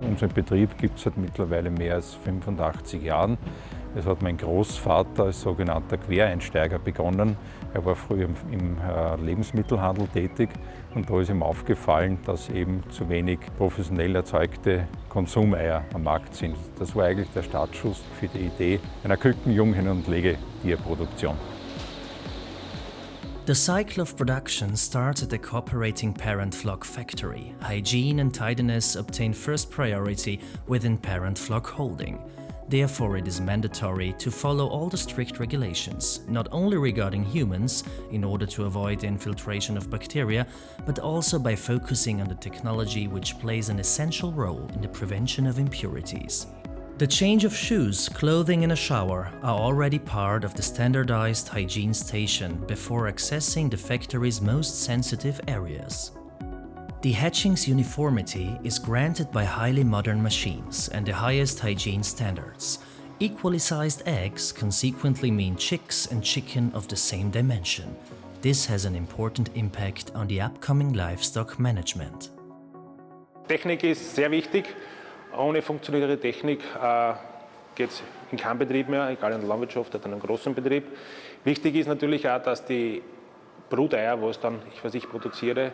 Unseren Betrieb gibt es seit mittlerweile mehr als 85 Jahren. Es hat mein Großvater als sogenannter Quereinsteiger begonnen. Er war früher im Lebensmittelhandel tätig und da ist ihm aufgefallen, dass eben zu wenig professionell erzeugte Konsumeier am Markt sind. Das war eigentlich der Startschuss für die Idee einer Küken-, und Legetierproduktion. The cycle of production starts at the cooperating parent flock factory. Hygiene and tidiness obtain first priority within parent flock holding. Therefore, it is mandatory to follow all the strict regulations, not only regarding humans, in order to avoid the infiltration of bacteria, but also by focusing on the technology which plays an essential role in the prevention of impurities. The change of shoes, clothing and a shower are already part of the standardized hygiene station before accessing the factory's most sensitive areas. The hatching's uniformity is granted by highly modern machines and the highest hygiene standards. Equally sized eggs consequently mean chicks and chicken of the same dimension. This has an important impact on the upcoming livestock management. Technik ist sehr wichtig. Ohne funktionierende Technik geht es in keinem Betrieb mehr, egal in der Landwirtschaft oder in einem großen Betrieb. Wichtig ist natürlich auch, dass die Bruteier, was ich produziere,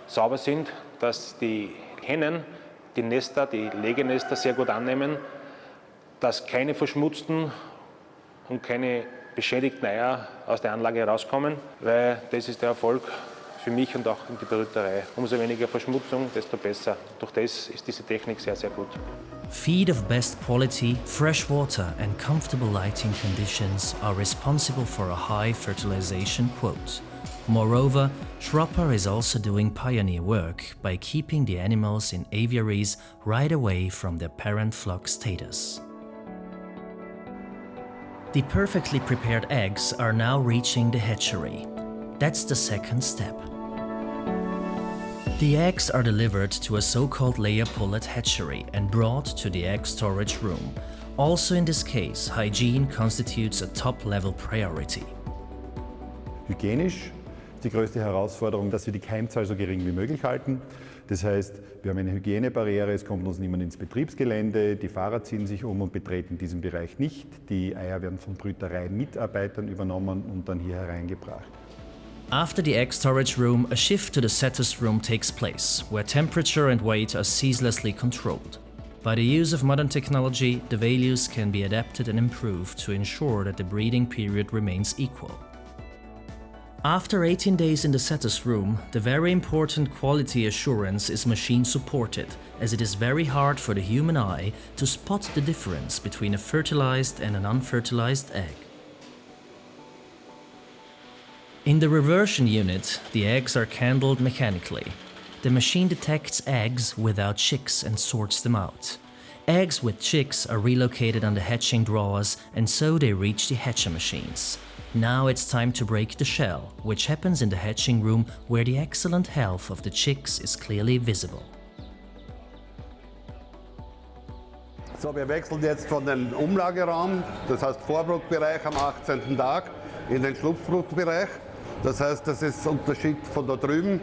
sauber sind, dass die Hennen die Nester, die Legenester sehr gut annehmen, dass keine verschmutzten und keine beschädigten Eier aus der Anlage herauskommen, weil das ist der Erfolg für mich und auch in die Brüterei. Umso weniger Verschmutzung, desto besser. Durch das ist diese Technik sehr, sehr gut. Feed of best quality, fresh water and comfortable lighting conditions are responsible for a high fertilization quote. Moreover, Schropper is also doing pioneer work by keeping the animals in aviaries right away from their parent flock status. The perfectly prepared eggs are now reaching the hatchery. That's the second step. The eggs are delivered to a so-called layer pullet hatchery and brought to the egg storage room. Also in this case, hygiene constitutes a top-level priority. Hygienisch ist die größte Herausforderung, dass wir die Keimzahl so gering wie möglich halten. Das heißt, wir haben eine Hygienebarriere, es kommt uns niemand ins Betriebsgelände, die Fahrer ziehen sich um und betreten diesen Bereich nicht. Die Eier werden von Brüterei-Mitarbeitern übernommen und dann hier hereingebracht. After the egg storage room, a shift to the setters room takes place, where temperature and weight are ceaselessly controlled. By the use of modern technology, the values can be adapted and improved to ensure that the breeding period remains equal. After 18 days in the setters room, the very important quality assurance is machine supported, as it is very hard for the human eye to spot the difference between a fertilized and an unfertilized egg. In the reversion unit, the eggs are candled mechanically. The machine detects eggs without chicks and sorts them out. Eggs with chicks are relocated on the hatching drawers and so they reach the hatcher machines. Now it's time to break the shell, which happens in the hatching room where the excellent health of the chicks is clearly visible. So, wir wechseln jetzt von dem Umlageraum, das heißt Vorbrutbereich am 18. Tag, in den Schlupfbrutbereich. Das heißt, das ist der Unterschied von da drüben,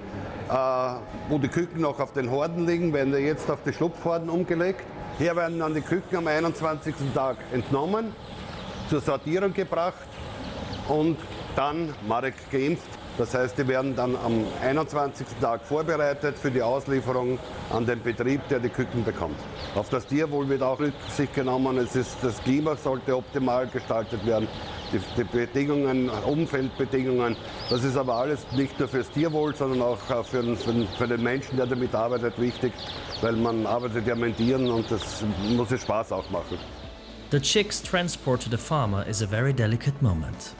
wo die Küken noch auf den Horden liegen, werden jetzt auf die Schlupfhorden umgelegt. Hier werden dann die Küken am 21. Tag entnommen, zur Sortierung gebracht und dann Marek geimpft. Das heißt, die werden dann am 21. Tag vorbereitet für die Auslieferung an den Betrieb, der die Küken bekommt. Auf das Tierwohl wird auch Rücksicht genommen. Das Klima sollte optimal gestaltet werden. Die Bedingungen, Umfeldbedingungen, das ist aber alles nicht nur fürs Tierwohl, sondern auch für den Menschen, der damit arbeitet, wichtig, weil man arbeitet ja mit Tieren und das muss es Spaß auch machen. The chicks' transport to the farmer is a very delicate moment.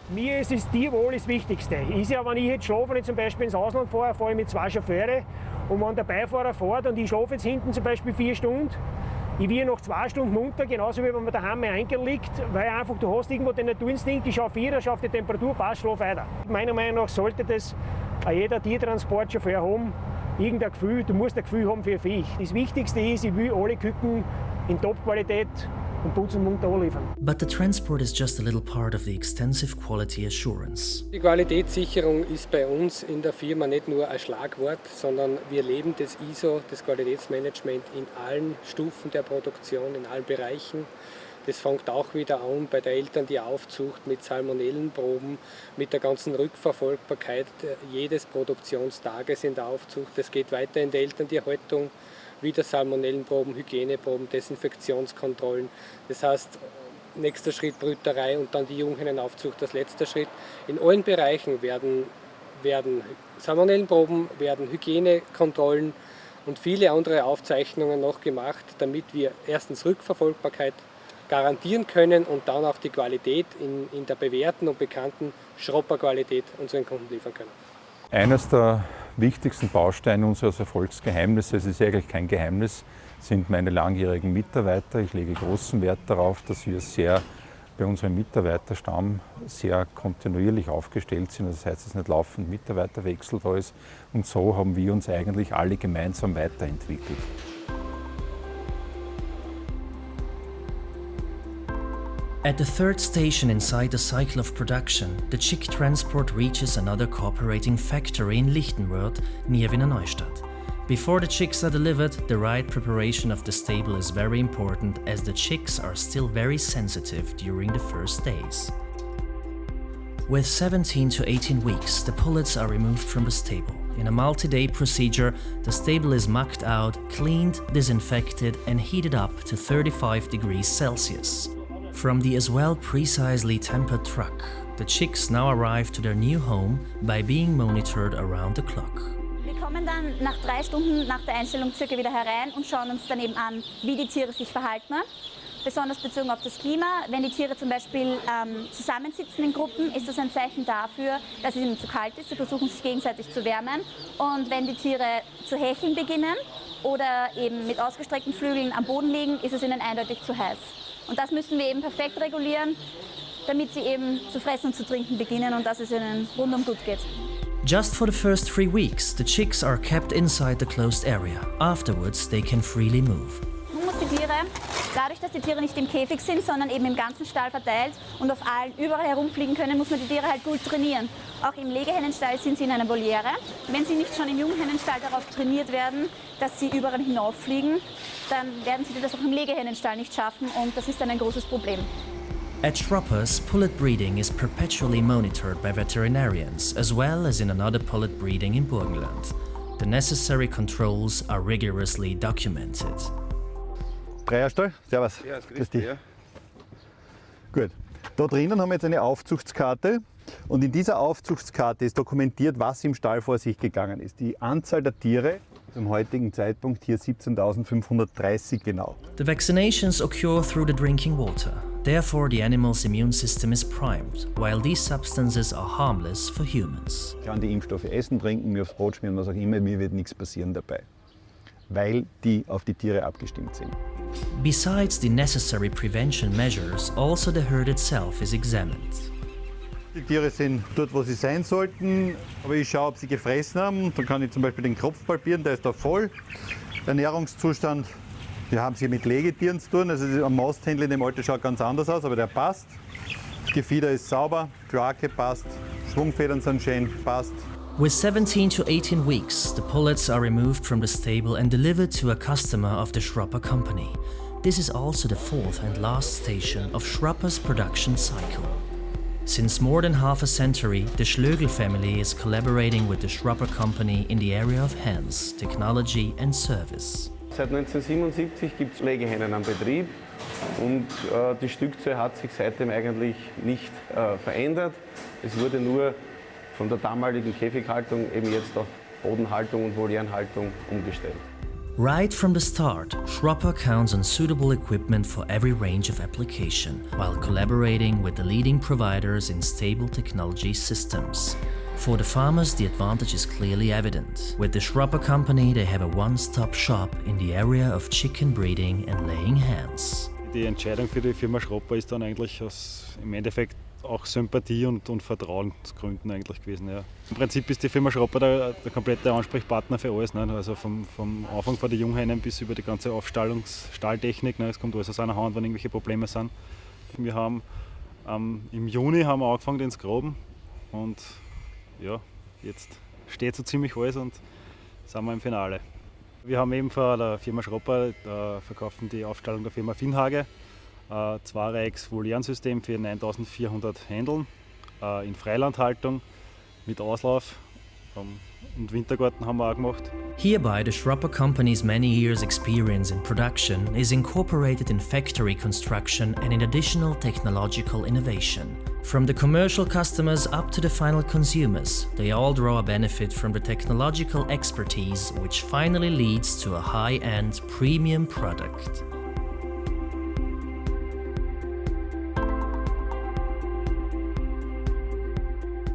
Mir ist das Tierwohl das Wichtigste. Ist ja, wenn ich jetzt schlafe, wenn ich zum Beispiel ins Ausland fahre, fahre ich mit 2 Chauffeure und wenn der Beifahrer fährt und ich schlafe jetzt hinten zum Beispiel 4 Stunden, ich werde nach 2 Stunden munter, genauso wie wenn man daheim Einkel liegt, weil einfach du hast irgendwo den Naturinstinkt, ich schaue 4, schaue die Temperatur, passt, schlafe weiter. Meiner Meinung nach sollte das jeder Tiertransportchauffeur haben, irgendein Gefühl, du musst ein Gefühl haben für ein Viech. Das Wichtigste ist, ich will alle Küken in Top-Qualität und putzen und munter anliefern. But the transport is just a little part of the extensive quality assurance. Die Qualitätssicherung ist bei uns in der Firma nicht nur ein Schlagwort, sondern wir leben das ISO, das Qualitätsmanagement in allen Stufen der Produktion, in allen Bereichen. Das fängt auch wieder an bei der Elterntierauzucht mit Salmonellenproben, mit der ganzen Rückverfolgbarkeit jedes Produktionstages in der Aufzucht. Das geht weiter in der Elterntierhaltung, wieder Salmonellenproben, Hygieneproben, Desinfektionskontrollen. Das heißt, nächster Schritt Brüterei und dann die Junghennenaufzucht als letzter Schritt. In allen Bereichen werden Salmonellenproben, werden Hygienekontrollen und viele andere Aufzeichnungen noch gemacht, damit wir erstens Rückverfolgbarkeit garantieren können und dann auch die Qualität in der bewährten und bekannten Schropper-Qualität unseren Kunden liefern können. Eines der wichtigsten Bausteine unseres Erfolgsgeheimnisses, es ist eigentlich kein Geheimnis, sind meine langjährigen Mitarbeiter. Ich lege großen Wert darauf, dass wir bei unserem Mitarbeiterstamm sehr kontinuierlich aufgestellt sind. Das heißt, dass nicht laufend Mitarbeiterwechsel da ist. Und so haben wir uns eigentlich alle gemeinsam weiterentwickelt. At the third station inside the cycle of production, the chick transport reaches another cooperating factory in Lichtenwörth, near Wiener Neustadt. Before the chicks are delivered, the right preparation of the stable is very important, as the chicks are still very sensitive during the first days. With 17 to 18 weeks, the pullets are removed from the stable. In a multi-day procedure, the stable is mucked out, cleaned, disinfected and heated up to 35 degrees Celsius. From the as well precisely tempered truck, the chicks now arrive to their new home by being monitored around the clock. Wir kommen dann nach 3 Stunden nach der Einstellung circa wieder herein und schauen uns dann eben an, wie die Tiere sich verhalten. Besonders bezogen auf das Klima. Wenn die Tiere zum Beispiel zusammensitzen in Gruppen, ist das ein Zeichen dafür, dass es ihnen zu kalt ist. Sie versuchen sich gegenseitig zu wärmen. Und wenn die Tiere zu hecheln beginnen oder eben mit ausgestreckten Flügeln am Boden liegen, ist es ihnen eindeutig zu heiß. Und das müssen wir eben perfekt regulieren, damit sie eben zu fressen und zu trinken beginnen und dass es ihnen rundum gut geht. Just for the first 3 weeks, the chicks are kept inside the closed area. Afterwards, they can freely move. Nun muss die Tiere, dadurch, dass die Tiere nicht im Käfig sind, sondern eben im ganzen Stall verteilt und auf allen überall herumfliegen können, muss man die Tiere halt gut trainieren. Auch im Legehennenstall sind sie in einer Voliere. Wenn sie nicht schon im Junghennenstall darauf trainiert werden, dass sie überall hinauffliegen, dann werden sie das auch im Legehennenstall nicht schaffen und das ist dann ein großes Problem. At Schroppers, pullet breeding is perpetually monitored by veterinarians, as well as in another pullet breeding in Burgenland. The necessary controls are rigorously documented. Dreierstall, servus. Ja, grüß dich. Ja. Gut. Da drinnen haben wir jetzt eine Aufzuchtskarte und in dieser Aufzuchtskarte ist dokumentiert, was im Stall vor sich gegangen ist. Die Anzahl der Tiere, zum heutigen Zeitpunkt hier 17.530 genau. The vaccinations occur through the drinking water. Therefore, the animal's immune system is primed, while these substances are harmless for humans. Ich kann die Impfstoffe essen, trinken, mir aufs Brot schmieren, was auch immer, mir wird nichts passieren dabei, weil die auf die Tiere abgestimmt sind. Besides the necessary prevention measures, also the herd itself is examined. Die Tiere sind dort, wo sie sein sollten, aber ich schaue, ob sie gefressen haben. Dann kann ich zum Beispiel den Kopf palpieren, der ist da voll. Ernährungszustand, wir haben es hier mit Legetieren zu tun, also ein Masthändler in dem Alter schaut ganz anders aus, aber der passt. Das Gefieder ist sauber, Kloake passt, Schwungfedern sind schön, passt. With 17 to 18 weeks, the pullets are removed from the stable and delivered to a customer of the Schropper company. This is also the fourth and last station of Schropper's production cycle. Since more than half a century, the Schlögl family is collaborating with the Schropper company in the area of hens, technology and service. Seit 1977 gibt es Legehennen am Betrieb und die Stückzahl hat sich seitdem eigentlich nicht verändert. Es wurde nur von der damaligen Käfighaltung eben jetzt auf Bodenhaltung und Volierenhaltung umgestellt. Right from the start, Schropper counts on suitable equipment for every range of application, while collaborating with the leading providers in stable technology systems. For the farmers, the advantage is clearly evident. With the Schropper company, they have a one-stop shop in the area of chicken breeding and laying hens. Die Entscheidung für die Firma Schropper ist dann eigentlich im Endeffekt Auch Sympathie und Vertrauensgründen eigentlich gewesen. Ja. Im Prinzip ist die Firma Schropper der komplette Ansprechpartner für alles. Ne? Also vom Anfang von den Junghennen bis über die ganze Stahltechnik. Ne? Es kommt alles aus einer Hand, wenn irgendwelche Probleme sind. Wir haben im Juni haben wir angefangen, den zu graben. Und ja, jetzt steht so ziemlich alles und sind wir im Finale. Wir haben eben von der Firma Schropper verkaufen die Aufstellung der Firma Finnhage. Zweireichs-Volierensystem für 9400 Händeln in Freilandhaltung mit Auslauf und Wintergarten haben wir auch gemacht. Hereby, the Schropper Company's many years' experience in production is incorporated in factory construction and in additional technological innovation. From the commercial customers up to the final consumers, they all draw a benefit from the technological expertise, which finally leads to a high-end premium product.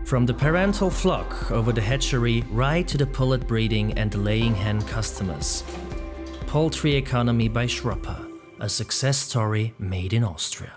From the parental flock over the hatchery right to the pullet breeding and the laying hen customers. Poultry economy by Schropper, a success story made in Austria.